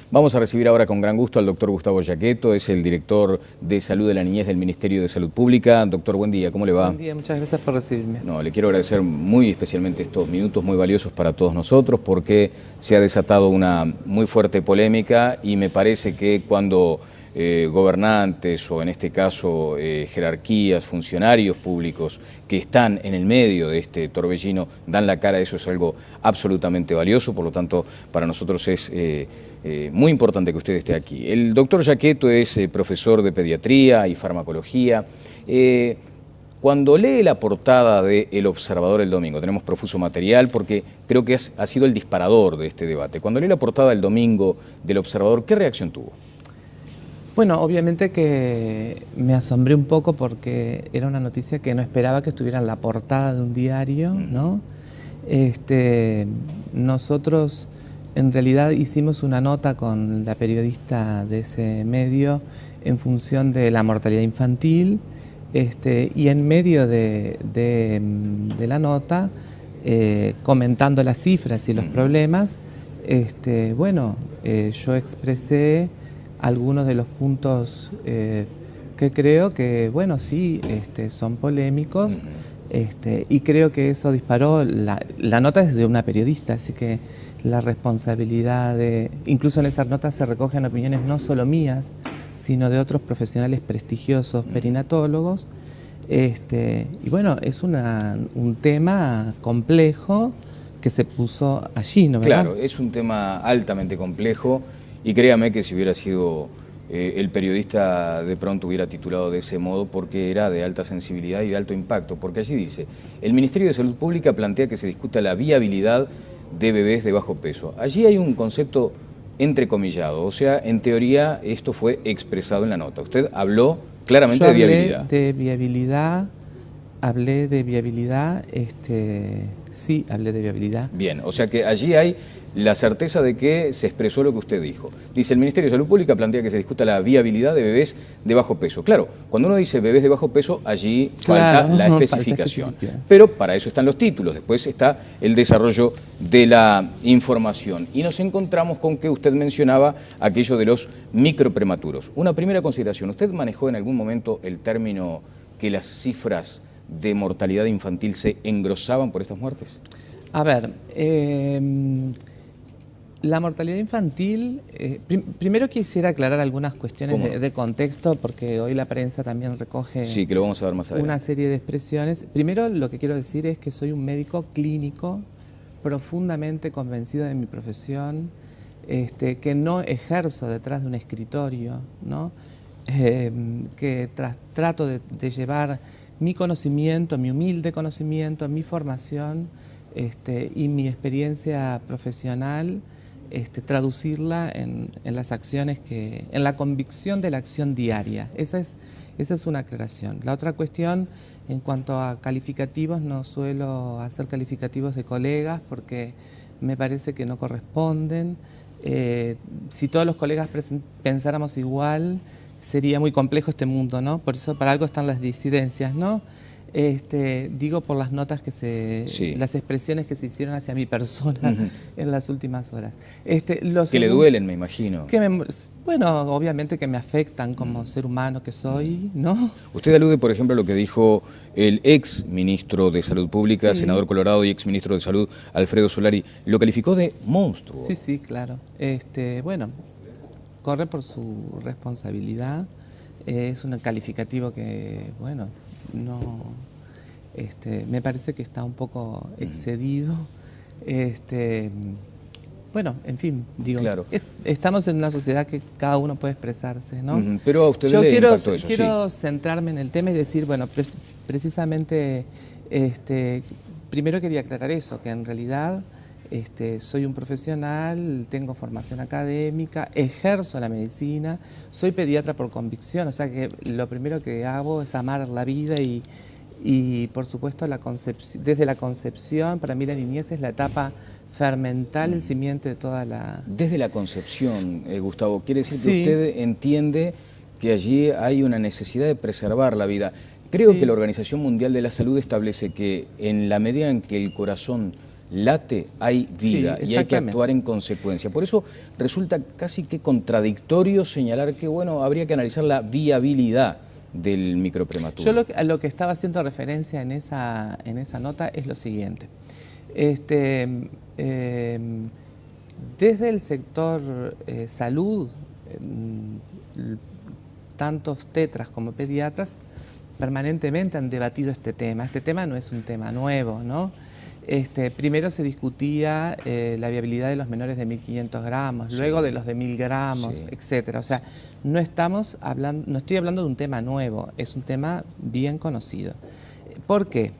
Vamos a recibir ahora con gran gusto al doctor Gustavo Giacchetto, es el director de Salud de la Niñez del Ministerio de Salud Pública. Doctor, buen día, ¿cómo le va? Buen día, muchas gracias por recibirme. No, le quiero agradecer muy especialmente estos minutos muy valiosos para todos nosotros porque se ha desatado una muy fuerte polémica y me parece que cuando gobernantes o en este caso jerarquías, funcionarios públicos que están en el medio de este torbellino dan la cara, eso es algo absolutamente valioso, por lo tanto para nosotros es muy importante que usted esté aquí. El doctor Giacchetto es profesor de pediatría y farmacología. Cuando lee la portada de El Observador el domingo, tenemos profuso material porque creo que ha sido el disparador de este debate. Cuando lee la portada el domingo del Observador, ¿qué reacción tuvo? Bueno, obviamente que me asombré un poco porque era una noticia que no esperaba que estuviera en la portada de un diario, ¿no? Nosotros en realidad hicimos una nota con la periodista de ese medio en función de la mortalidad infantil y en medio de la nota, comentando las cifras y los problemas, yo expresé algunos de los puntos que creo que, bueno, sí, son polémicos, y creo que eso disparó, la nota es de una periodista, así que la responsabilidad incluso en esas notas se recogen opiniones no solo mías, sino de otros profesionales prestigiosos, perinatólogos, y bueno, es un tema complejo que se puso allí, ¿no? ¿Verdad? Claro, es un tema altamente complejo. Y créame que si hubiera sido el periodista de pronto hubiera titulado de ese modo porque era de alta sensibilidad y de alto impacto, porque allí dice, el Ministerio de Salud Pública plantea que se discuta la viabilidad de bebés de bajo peso. Allí hay un concepto entrecomillado, o sea, en teoría esto fue expresado en la nota. Usted habló claramente de viabilidad. Hablé de viabilidad, sí, hablé de viabilidad. Bien, o sea que allí hay la certeza de que se expresó lo que usted dijo. Dice, el Ministerio de Salud Pública plantea que se discuta la viabilidad de bebés de bajo peso. Claro, cuando uno dice bebés de bajo peso, allí falta la especificación. Pero para eso están los títulos, después está el desarrollo de la información. Y nos encontramos con que usted mencionaba aquello de los microprematuros. Una primera consideración, ¿usted manejó en algún momento el término que las cifras de mortalidad infantil se engrosaban por estas muertes? A ver, la mortalidad infantil, primero quisiera aclarar algunas cuestiones de contexto, porque hoy la prensa también recoge sí, que lo vamos a ver más adelante. Una serie de expresiones. Primero lo que quiero decir es que soy un médico clínico profundamente convencido de mi profesión, que no ejerzo detrás de un escritorio, ¿no? Que trato de llevar mi conocimiento, mi humilde conocimiento, mi formación y mi experiencia profesional, traducirla en las acciones en la convicción de la acción diaria. Esa es una aclaración. La otra cuestión, en cuanto a calificativos, no suelo hacer calificativos de colegas porque me parece que no corresponden. Si todos los colegas pensáramos igual, sería muy complejo este mundo, ¿no? Por eso para algo están las disidencias, ¿no? Digo por las notas las expresiones que se hicieron hacia mi persona en las últimas horas. Que le duelen, me imagino. Bueno, obviamente que me afectan como ser humano que soy, ¿no? Usted alude, por ejemplo, a lo que dijo el ex ministro de Salud Pública, sí, senador Colorado y ex ministro de Salud, Alfredo Solari, lo calificó de monstruo. Sí, sí, claro. Bueno, corre por su responsabilidad. Es un calificativo que, bueno, no, me parece que está un poco excedido. Bueno, en fin, digo, claro, estamos en una sociedad que cada uno puede expresarse, ¿no? Pero a usted yo le quiero impactó eso, quiero sí, centrarme en el tema y decir, bueno, precisamente, primero quería aclarar eso, que en realidad soy un profesional, tengo formación académica, ejerzo la medicina, soy pediatra por convicción, o sea que lo primero que hago es amar la vida y por supuesto desde la concepción, para mí la niñez es la etapa fermental, el simiente de toda la... Desde la concepción, Gustavo, quiere decir que sí, usted entiende que allí hay una necesidad de preservar la vida. Creo sí, que la Organización Mundial de la Salud establece que en la medida en que el corazón late, hay vida, Sí, y hay que actuar en consecuencia. Por eso resulta casi que contradictorio señalar que, bueno, habría que analizar la viabilidad del microprematuro. Yo a lo que estaba haciendo referencia en esa nota es lo siguiente. Desde el sector salud, tantos tetras como pediatras permanentemente han debatido este tema. Este tema no es un tema nuevo, ¿no? Primero se discutía la viabilidad de los menores de 1.500 gramos, Sí. luego de los de 1.000 gramos, Sí. etcétera. O sea, no estoy hablando de un tema nuevo, es un tema bien conocido. ¿Por qué?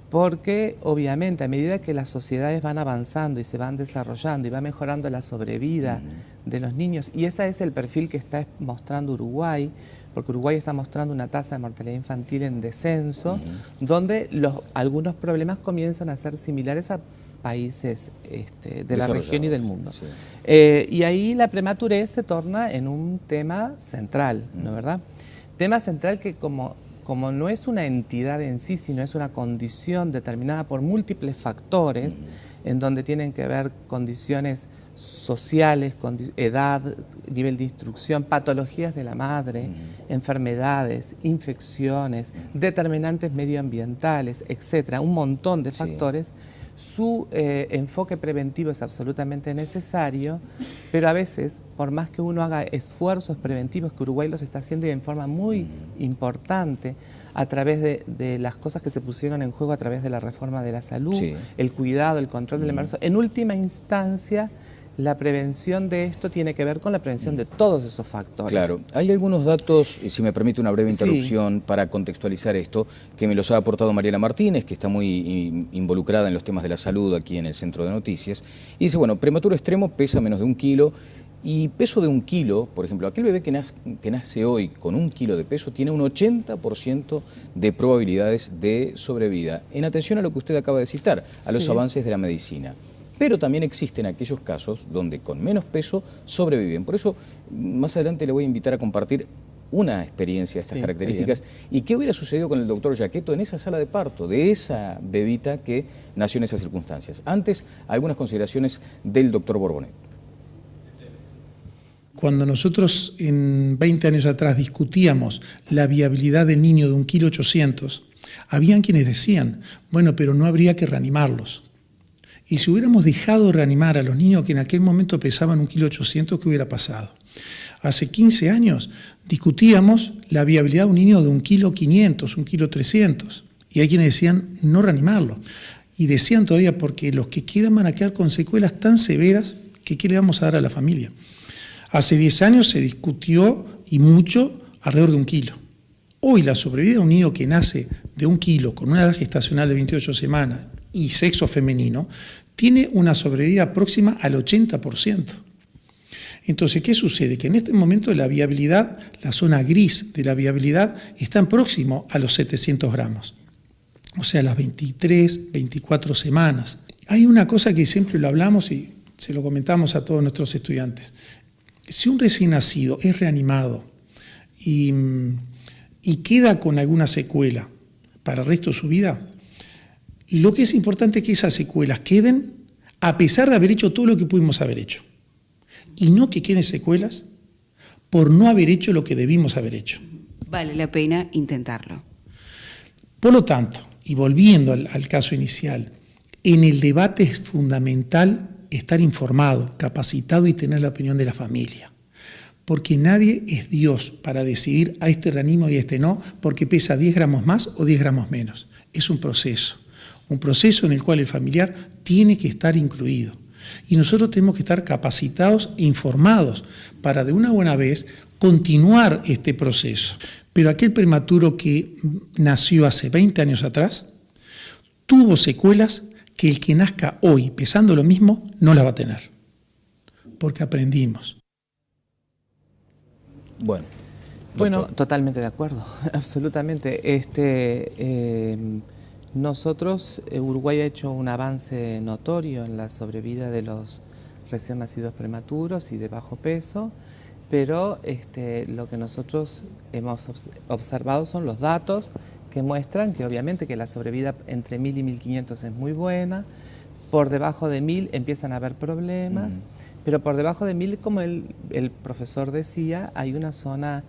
Porque obviamente a medida que las sociedades van avanzando y se van desarrollando y va mejorando la sobrevida de los niños, y ese es el perfil que está mostrando Uruguay, porque Uruguay está mostrando una tasa de mortalidad infantil en descenso, donde algunos problemas comienzan a ser similares a países de la región y del mundo. Sí. Y ahí la prematurez se torna en un tema central, ¿no es verdad? Tema central que como no es una entidad en sí, sino es una condición determinada por múltiples factores, en donde tienen que ver condiciones sociales, edad, nivel de instrucción, patologías de la madre, enfermedades, infecciones, determinantes medioambientales, etcétera, un montón de factores. Su enfoque preventivo es absolutamente necesario, pero a veces, por más que uno haga esfuerzos preventivos, que Uruguay los está haciendo y en forma muy importante, a través de las cosas que se pusieron en juego a través de la reforma de la salud, el cuidado, el control del embarazo, en última instancia, la prevención de esto tiene que ver con la prevención de todos esos factores. Claro, hay algunos datos, y si me permite una breve interrupción para contextualizar esto, que me los ha aportado Mariela Martínez, que está muy involucrada en los temas de la salud aquí en el Centro de Noticias, y dice, bueno, prematuro extremo pesa menos de 1 kilo, y peso de 1 kilo, por ejemplo, aquel bebé que nace hoy con 1 kilo de peso tiene un 80% de probabilidades de sobrevida, en atención a lo que usted acaba de citar, a los avances de la medicina. Pero también existen aquellos casos donde con menos peso sobreviven. Por eso, más adelante le voy a invitar a compartir una experiencia de estas características. ¿Y qué hubiera sucedido con el doctor Yaqueto en esa sala de parto, de esa bebita que nació en esas circunstancias? Antes, algunas consideraciones del doctor Borbonet. Cuando nosotros en 20 años atrás discutíamos la viabilidad del niño de 1,8 kg, habían quienes decían, bueno, pero no habría que reanimarlos. Y si hubiéramos dejado de reanimar a los niños que en aquel momento pesaban 1,8 kg, ¿qué hubiera pasado? Hace 15 años discutíamos la viabilidad de un niño de 1,5 kg, 1,3 kg. Y hay quienes decían no reanimarlo. Y decían todavía, porque los que quedan van a quedar con secuelas tan severas que ¿qué le vamos a dar a la familia? Hace 10 años se discutió, y mucho, alrededor de 1 kilo. Hoy la sobrevida de un niño que nace de 1 kilo con una edad gestacional de 28 semanas y sexo femenino, tiene una sobrevida próxima al 80%. Entonces, ¿qué sucede? Que en este momento la viabilidad, la zona gris de la viabilidad, está próximo a los 700 gramos. O sea, las 23, 24 semanas. Hay una cosa que siempre lo hablamos y se lo comentamos a todos nuestros estudiantes. Si un recién nacido es reanimado y queda con alguna secuela para el resto de su vida, lo que es importante es que esas secuelas queden a pesar de haber hecho todo lo que pudimos haber hecho. Y no que queden secuelas por no haber hecho lo que debimos haber hecho. Vale la pena intentarlo. Por lo tanto, y volviendo al caso inicial, en el debate es fundamental estar informado, capacitado y tener la opinión de la familia. Porque nadie es Dios para decidir a este reanimo y a este no, porque pesa 10 gramos más o 10 gramos menos. Es un proceso en el cual el familiar tiene que estar incluido. Y nosotros tenemos que estar capacitados e informados para de una buena vez continuar este proceso. Pero aquel prematuro que nació hace 20 años atrás tuvo secuelas que el que nazca hoy pesando lo mismo no las va a tener, porque aprendimos. Bueno, totalmente de acuerdo, absolutamente. Nosotros, Uruguay ha hecho un avance notorio en la sobrevida de los recién nacidos prematuros y de bajo peso, pero lo que nosotros hemos observado son los datos que muestran que obviamente que la sobrevida entre 1.000 y 1.500 es muy buena, por debajo de 1000 empiezan a haber problemas, pero por debajo de 1000, como el profesor decía, hay una zona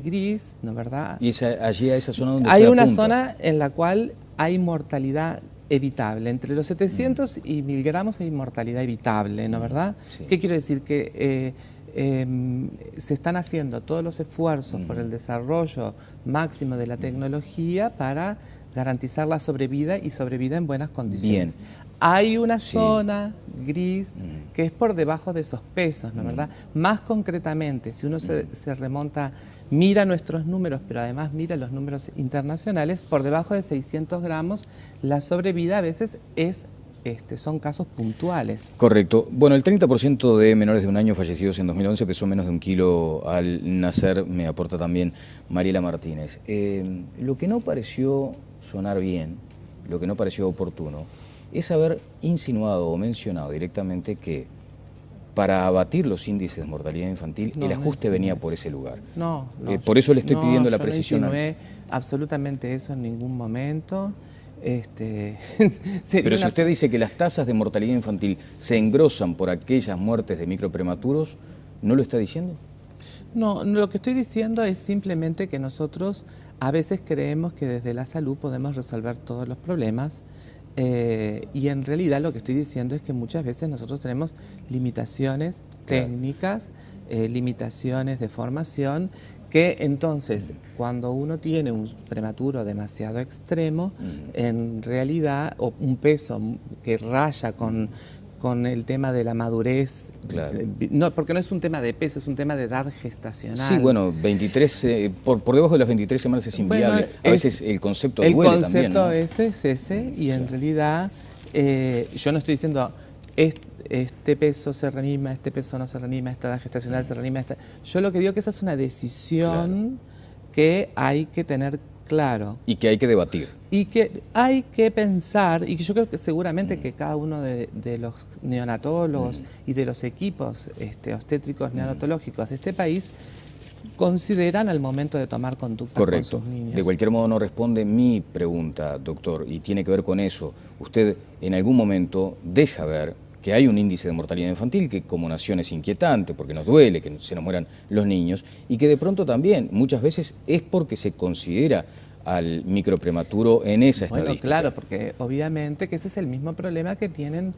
gris, ¿no es verdad? ¿Y allí a esa zona donde hay usted una apunta? zona en la cual hay mortalidad evitable. Entre los 700 y 1000 gramos hay mortalidad evitable, ¿no es verdad? Sí. ¿Qué quiero decir? Que se están haciendo todos los esfuerzos por el desarrollo máximo de la tecnología para garantizar la sobrevida y sobrevida en buenas condiciones. Bien. Hay una zona gris que es por debajo de esos pesos, ¿no es verdad? Más concretamente, si uno se remonta, mira nuestros números, pero además mira los números internacionales, por debajo de 600 gramos, la sobrevida a veces son casos puntuales. Correcto. Bueno, el 30% de menores de 1 año fallecidos en 2011 pesó menos de 1 kilo al nacer, me aporta también Mariela Martínez. Lo que no pareció sonar bien, lo que no pareció oportuno, es haber insinuado o mencionado directamente que para abatir los índices de mortalidad infantil el ajuste venía por ese lugar. No, por eso le estoy pidiendo la yo precisión. No insinué absolutamente eso en ningún momento. Pero si usted dice que las tasas de mortalidad infantil se engrosan por aquellas muertes de microprematuros, ¿no lo está diciendo? No, lo que estoy diciendo es simplemente que nosotros a veces creemos que desde la salud podemos resolver todos los problemas y en realidad lo que estoy diciendo es que muchas veces nosotros tenemos limitaciones técnicas, limitaciones de formación, que entonces cuando uno tiene un prematuro demasiado extremo, en realidad, o un peso que raya con el tema de la madurez, no, porque no es un tema de peso, es un tema de edad gestacional. Sí, bueno, 23, por debajo de las 23 semanas es inviable. Bueno, a veces el concepto duele también, ¿no? El concepto es ese, y en realidad yo no estoy diciendo este peso se reanima, este peso no se reanima, esta edad gestacional se reanima. Yo lo que digo que esa es una decisión que hay que tener claro. Y que hay que debatir. Y que hay que pensar, y que yo creo que seguramente que cada uno de los neonatólogos y de los equipos obstétricos neonatológicos de este país consideran al momento de tomar conducta con sus niños. De cualquier modo no responde mi pregunta, doctor, y tiene que ver con eso. Usted en algún momento deja ver que hay un índice de mortalidad infantil que como nación es inquietante, porque nos duele que se nos mueran los niños, y que de pronto también muchas veces es porque se considera al microprematuro en esa estadística. Bueno, claro, porque obviamente que ese es el mismo problema que tienen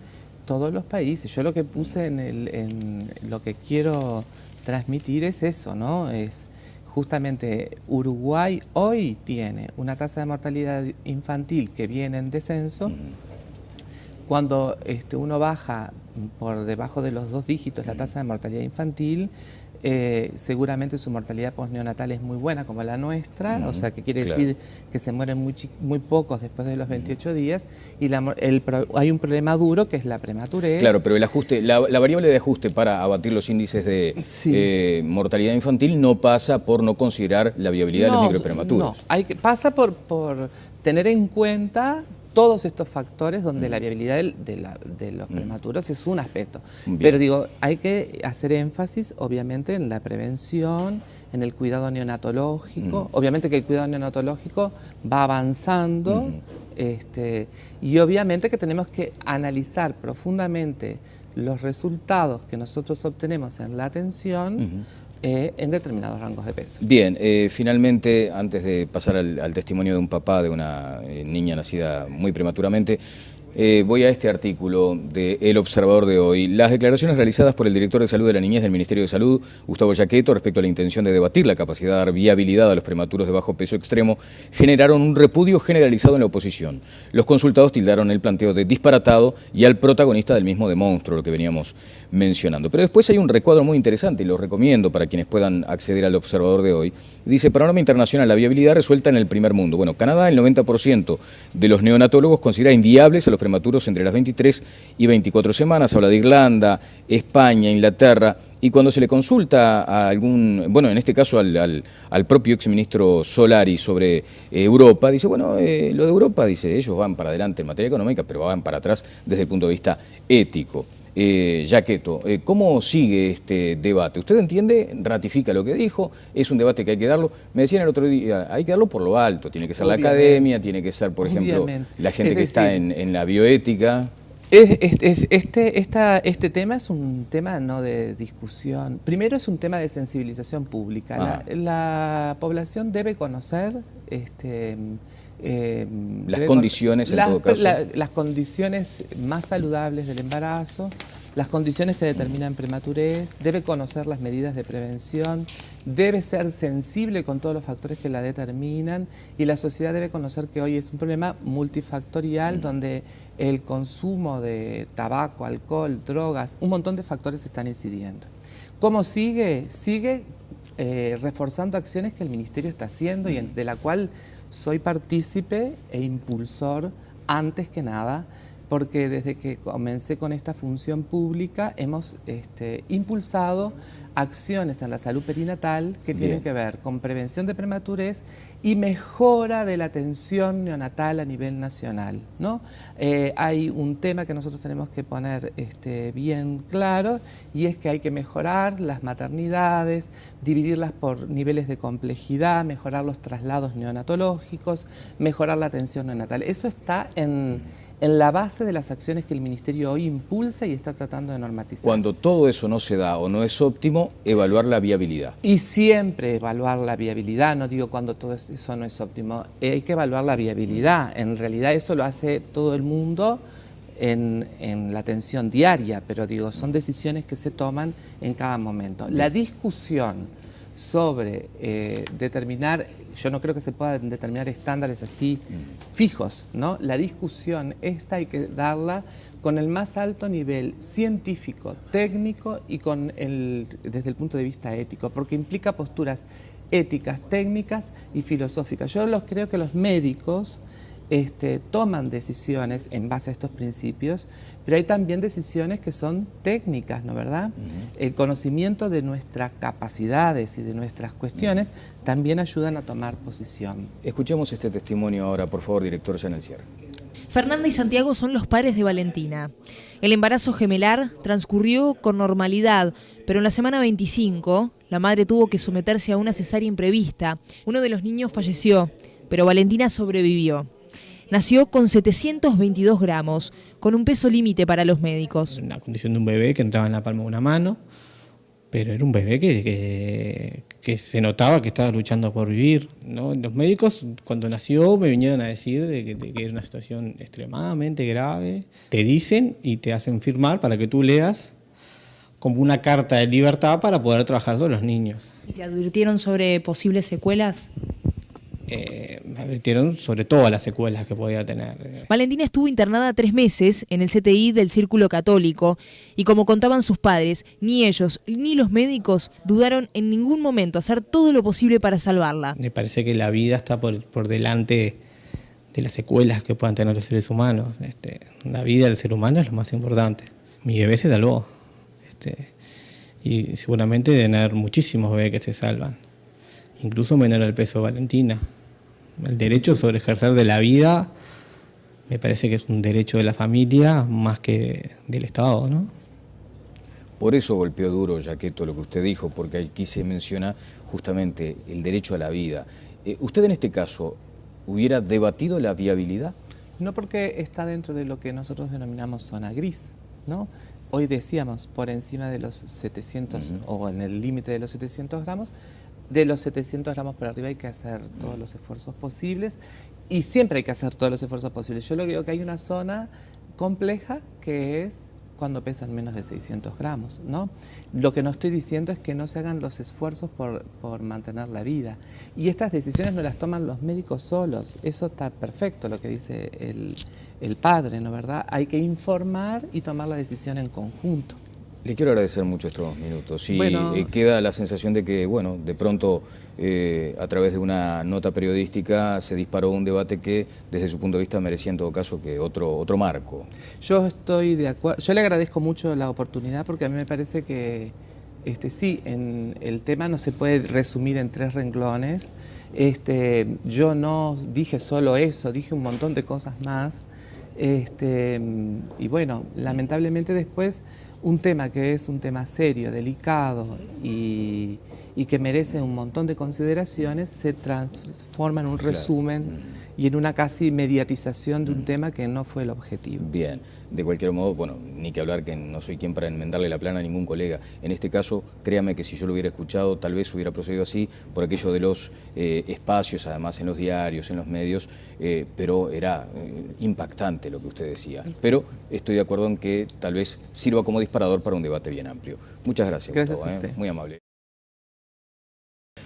todos los países. Yo lo que puse en lo que quiero transmitir es eso, ¿no? Es justamente Uruguay hoy tiene una tasa de mortalidad infantil que viene en descenso. Cuando uno baja por debajo de los 2 dígitos la tasa de mortalidad infantil, seguramente su mortalidad postneonatal es muy buena como la nuestra, o sea que quiere decir que se mueren muy pocos después de los 28 días y hay un problema duro que es la prematurez. Claro, pero el ajuste, la variable de ajuste para abatir los índices de mortalidad infantil no pasa por no considerar la viabilidad de los microprematuros. No, pasa por tener en cuenta todos estos factores donde la viabilidad de los prematuros es un aspecto. Bien. Pero digo, hay que hacer énfasis obviamente en la prevención, en el cuidado neonatológico. Obviamente que el cuidado neonatológico va avanzando y obviamente que tenemos que analizar profundamente los resultados que nosotros obtenemos en la atención en determinados rangos de peso. Bien, finalmente, antes de pasar al testimonio de un papá de una niña nacida muy prematuramente, voy a este artículo de El Observador de hoy. Las declaraciones realizadas por el director de Salud de la Niñez del Ministerio de Salud, Gustavo Giacchetto, respecto a la intención de debatir la capacidad de dar viabilidad a los prematuros de bajo peso extremo, generaron un repudio generalizado en la oposición. Los consultados tildaron el planteo de disparatado y al protagonista del mismo de monstruo, lo que veníamos mencionando. Pero después hay un recuadro muy interesante y lo recomiendo para quienes puedan acceder al Observador de hoy. Dice, panorama internacional, la viabilidad resuelta en el primer mundo. Bueno, Canadá, el 90% de los neonatólogos considera inviables a los prematuros entre las 23 y 24 semanas. Habla de Irlanda, España, Inglaterra. Y cuando se le consulta a algún, bueno, en este caso al propio exministro Solari sobre Europa, dice, bueno, lo de Europa, dice, ellos van para adelante en materia económica, pero van para atrás desde el punto de vista ético. Giacchetto, ¿cómo sigue este debate? ¿Usted entiende? ¿Ratifica lo que dijo? ¿Es un debate que hay que darlo? Me decían el otro día, hay que darlo por lo alto, tiene que ser la academia, tiene que ser, por ejemplo, la gente que está en la bioética. Este tema es un tema no de discusión. Primero es un tema de sensibilización pública. La población debe conocer las condiciones, en todo caso. Las condiciones más saludables del embarazo, las condiciones que determinan prematurez, debe conocer las medidas de prevención, debe ser sensible con todos los factores que la determinan, y la sociedad debe conocer que hoy es un problema multifactorial donde el consumo de tabaco, alcohol, drogas, un montón de factores están incidiendo. ¿Cómo sigue? Sigue reforzando acciones que el Ministerio está haciendo y de la cual soy partícipe e impulsor antes que nada, porque desde que comencé con esta función pública hemos impulsado acciones en la salud perinatal que tienen que ver con prevención de prematurez y mejora de la atención neonatal a nivel nacional, ¿no? Hay un tema que nosotros tenemos que poner bien claro, y es que hay que mejorar las maternidades, dividirlas por niveles de complejidad, mejorar los traslados neonatológicos, mejorar la atención neonatal. Eso está en la base de las acciones que el Ministerio hoy impulsa y está tratando de normatizar. Cuando todo eso no se da o no es óptimo, evaluar la viabilidad. Y siempre evaluar la viabilidad, no digo cuando todo eso no es óptimo, hay que evaluar la viabilidad. En realidad eso lo hace todo el mundo en la atención diaria, pero digo, son decisiones que se toman en cada momento. La discusión sobre determinar, yo no creo que se puedan determinar estándares así fijos, ¿no? La discusión esta hay que darla con el más alto nivel científico, técnico y desde el punto de vista ético, porque implica posturas éticas, técnicas y filosóficas. Yo creo que los médicos toman decisiones en base a estos principios, pero hay también decisiones que son técnicas, ¿no verdad? El conocimiento de nuestras capacidades y de nuestras cuestiones también ayudan a tomar posición. Escuchemos este testimonio ahora, por favor, director, ya en el cierre. Fernanda y Santiago son los padres de Valentina. El embarazo gemelar transcurrió con normalidad, pero en la semana 25 la madre tuvo que someterse a una cesárea imprevista. Uno de los niños falleció, pero Valentina sobrevivió. Nació con 722 gramos, con un peso límite para los médicos. La condición de un bebé que entraba en la palma de una mano, pero era un bebé que se notaba que estaba luchando por vivir, ¿no? Los médicos, cuando nació, me vinieron a decir de que era una situación extremadamente grave. Te dicen y te hacen firmar para que tú leas como una carta de libertad para poder trabajar con los niños. ¿Y te advirtieron sobre posibles secuelas? Me advirtieron sobre todas las secuelas que podía tener. Valentina estuvo internada 3 meses en el CTI del Círculo Católico y, como contaban sus padres, ni ellos ni los médicos dudaron en ningún momento hacer todo lo posible para salvarla. Me parece que la vida está por delante de las secuelas que puedan tener los seres humanos. La vida del ser humano es lo más importante. Mi bebé se salvó. Y seguramente deben haber muchísimos bebés que se salvan. Incluso menor al peso de Valentina. El derecho sobre ejercer de la vida me parece que es un derecho de la familia más que del Estado, ¿no? Por eso golpeó duro, Yaqueto, lo que usted dijo, porque aquí se menciona justamente el derecho a la vida. ¿Usted en este caso hubiera debatido la viabilidad? No, porque está dentro de lo que nosotros denominamos zona gris, ¿no? Hoy decíamos por encima de los 700 o en el límite de los 700 gramos, de los 700 gramos para arriba hay que hacer todos los esfuerzos posibles y siempre hay que hacer todos los esfuerzos posibles. Yo lo que digo que hay una zona compleja que es cuando pesan menos de 600 gramos, ¿no? Lo que no estoy diciendo es que no se hagan los esfuerzos por mantener la vida. Y estas decisiones no las toman los médicos solos. Eso está perfecto lo que dice el padre, ¿no verdad? Hay que informar y tomar la decisión en conjunto. Le quiero agradecer mucho estos minutos. Y bueno, queda la sensación de que, bueno, de pronto a través de una nota periodística se disparó un debate que desde su punto de vista merecía en todo caso que otro marco. Yo estoy de acuerdo. Yo le agradezco mucho la oportunidad porque a mí me parece que sí, el tema no se puede resumir en 3 renglones. Yo no dije solo eso, dije un montón de cosas más. Y bueno, lamentablemente después un tema que es un tema serio, delicado y y que merece un montón de consideraciones, se transforma en un resumen y en una casi mediatización de un tema que no fue el objetivo. Bien, de cualquier modo, bueno, ni que hablar que no soy quien para enmendarle la plana a ningún colega. En este caso, créame que si yo lo hubiera escuchado, tal vez hubiera procedido así por aquello de los espacios, además en los diarios, en los medios, pero era impactante lo que usted decía. Pero estoy de acuerdo en que tal vez sirva como disparador para un debate bien amplio. Muchas gracias, Gracias Gustavo, a usted. muy amable.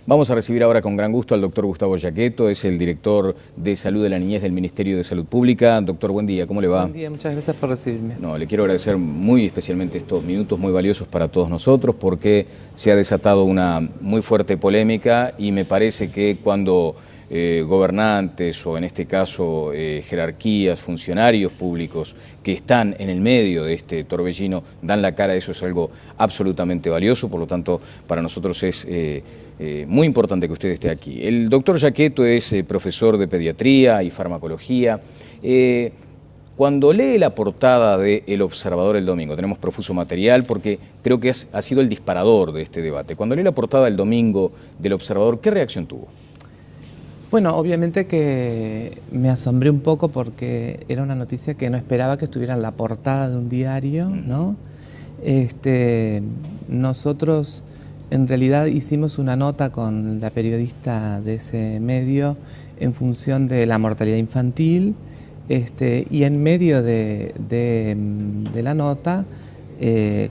Vamos a recibir ahora con gran gusto al doctor Gustavo Giacchetto, es el director de Salud de la Niñez del Ministerio de Salud Pública. Doctor, buen día, ¿cómo le va? Buen día, muchas gracias por recibirme. No, le quiero agradecer muy especialmente estos minutos muy valiosos para todos nosotros porque se ha desatado una muy fuerte polémica y me parece que cuando gobernantes o en este caso jerarquías, funcionarios públicos que están en el medio de este torbellino dan la cara, eso es algo absolutamente valioso, por lo tanto para nosotros es muy importante que usted esté aquí. El doctor Giacchetto es profesor de pediatría y farmacología. Cuando lee la portada de El Observador el domingo, tenemos profuso material porque creo que ha sido el disparador de este debate. Cuando lee la portada el domingo del Observador, ¿qué reacción tuvo? Bueno, obviamente que me asombré un poco porque era una noticia que no esperaba que estuviera en la portada de un diario, ¿no? Nosotros en realidad hicimos una nota con la periodista de ese medio en función de la mortalidad infantil y en medio de la nota,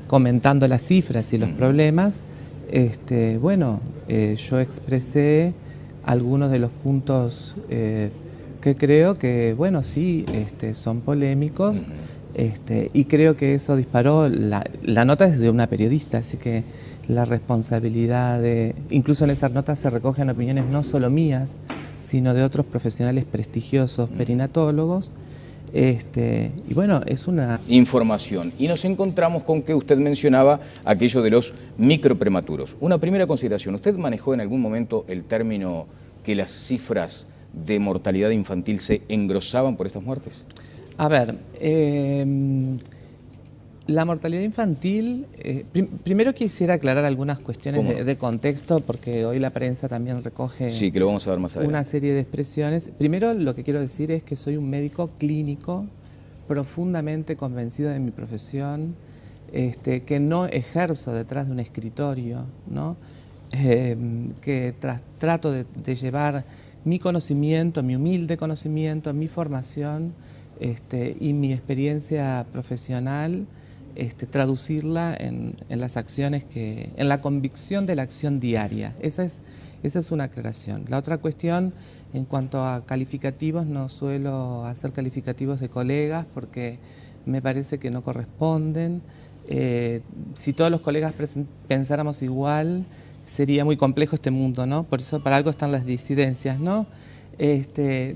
comentando las cifras y los problemas, yo expresé algunos de los puntos que creo que, bueno, sí, son polémicos, y creo que eso disparó, la nota es de una periodista, así que la responsabilidad incluso en esas notas se recogen opiniones no solo mías, sino de otros profesionales prestigiosos, perinatólogos, y bueno, es una información. Y nos encontramos con que usted mencionaba aquello de los microprematuros. Una primera consideración, ¿usted manejó en algún momento el término que las cifras de mortalidad infantil se engrosaban por estas muertes? A ver, la mortalidad infantil, primero quisiera aclarar algunas cuestiones de contexto, porque hoy la prensa también recoge sí, que lo vamos a ver más adelante. Una serie de expresiones. Primero lo que quiero decir es que soy un médico clínico, profundamente convencido de mi profesión, que no ejerzo detrás de un escritorio, ¿no? Que trato de llevar mi conocimiento, mi humilde conocimiento, mi formación y mi experiencia profesional, traducirla en las acciones en la convicción de la acción diaria. Esa es una aclaración. La otra cuestión, en cuanto a calificativos, no suelo hacer calificativos de colegas porque me parece que no corresponden. Si todos los colegas pensáramos igual, sería muy complejo este mundo, ¿no? Por eso para algo están las disidencias, ¿no?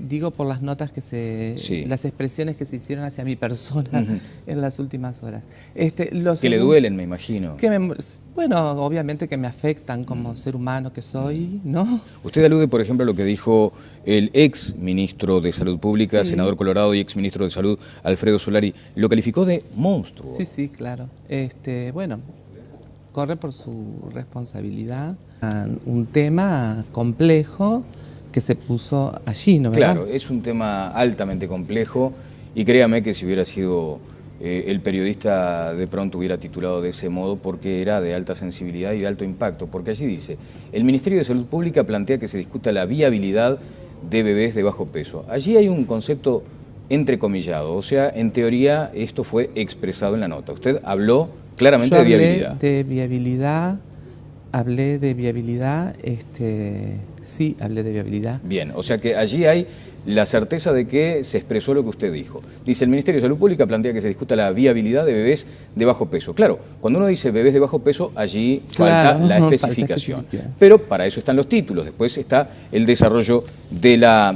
Digo por las notas las expresiones que se hicieron hacia mi persona en las últimas horas. Que le duelen, me imagino. Bueno, obviamente que me afectan como ser humano que soy, ¿no? Usted alude, por ejemplo, a lo que dijo el ex ministro de Salud Pública, senador Colorado y ex ministro de Salud, Alfredo Solari. Lo calificó de monstruo. Sí, claro. Bueno, corre por su responsabilidad. Un tema complejo que se puso allí, ¿no? ¿Verdad? Claro, es un tema altamente complejo y créame que si hubiera sido el periodista de pronto hubiera titulado de ese modo porque era de alta sensibilidad y de alto impacto, porque allí dice, el Ministerio de Salud Pública plantea que se discuta la viabilidad de bebés de bajo peso. Allí hay un concepto entrecomillado, o sea, en teoría esto fue expresado en la nota. Usted habló claramente de viabilidad. Hablé de viabilidad, sí, hablé de viabilidad. Bien, o sea que allí hay la certeza de que se expresó lo que usted dijo. Dice, el Ministerio de Salud Pública plantea que se discuta la viabilidad de bebés de bajo peso. Claro, cuando uno dice bebés de bajo peso, allí falta la especificación. Pero para eso están los títulos, después está el desarrollo de la